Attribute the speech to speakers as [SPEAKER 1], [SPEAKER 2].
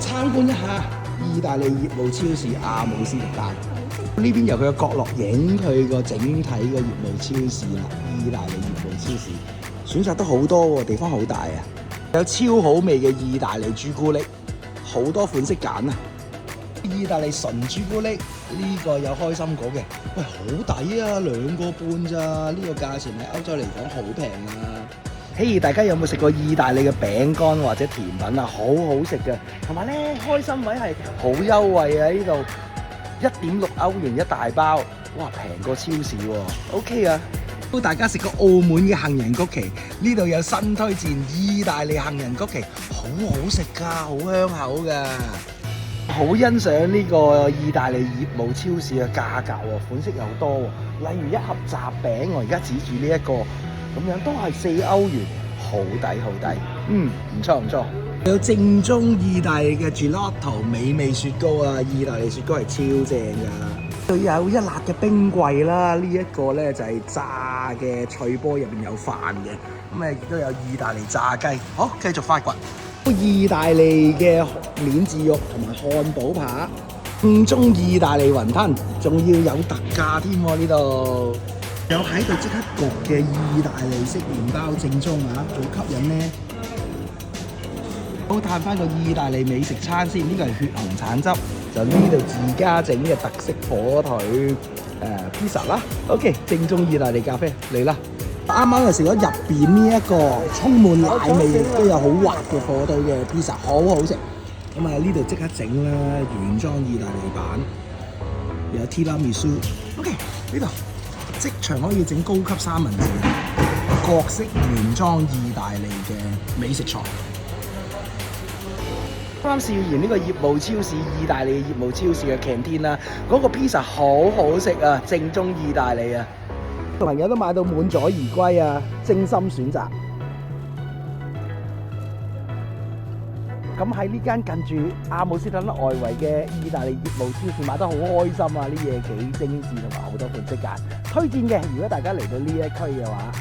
[SPEAKER 1] 參觀一下意大利業務超市阿姆斯特丹。呢邊由佢嘅角落影佢個整體嘅業務超市啦，意大利業務超市選擇都好多喎，地方好大啊！有超好味嘅意大利朱古力，好多款式揀啊！意大利純朱古力呢個有開心果嘅，喂好抵啊，2個半咋？呢個價錢喺歐洲嚟講好平啊！嘿，大家有冇食過意大利嘅餅乾或者甜品啊？好好食嘅，同埋咧開心位係好優惠啊！呢度1.6歐元一大包，哇平過超市喎 ，OK 啊！都大家食過澳門嘅杏仁曲奇，呢度有新推薦意大利杏仁曲奇，好好食㗎，好香口㗎。好欣賞呢個意大利業務超市嘅價格喎，款式又多喎。例如一盒雜餅，我而家指住呢一個咁樣都係4歐元，好抵好抵。唔錯唔錯。有正宗意大利嘅 gelato 美味雪糕啊！意大利雪糕係超正㗎。佢有一辣嘅冰櫃啦，呢一個咧就係炸嘅脆波，入邊有飯嘅。咁亦都有意大利炸雞。好，繼續發掘。意大利嘅免治肉同埋漢堡扒，正宗意大利雲吞，仲要有特價添喎呢度。有喺度即刻焗嘅意大利式麵包，正宗啊，好吸引呢。好，嘆翻個意大利美食餐先，呢個係血紅橙汁，就呢度自家整嘅特色火腿pizza 啦。OK， 正宗意大利咖啡嚟啦！啱啱就食咗入邊呢一個充滿奶味，亦都有好滑嘅火腿嘅 pizza， 好好食。咁啊呢度即刻整啦，原裝意大利版，有 tiramisu。OK， 呢度即場可以整高級三文治，各式原裝意大利嘅美食菜。啱試完呢個業務超市，意大利業務超市嘅 canteen 啦，嗰個 pizza 好好食啊，正宗意大利啊！朋友都買到滿載而歸啊，精心選擇。咁喺呢間近住阿姆斯特丹外圍嘅意大利業務超市買得好開心啊！啲嘢幾精緻同埋好多款式揀，推薦嘅。如果大家嚟到呢一區嘅話。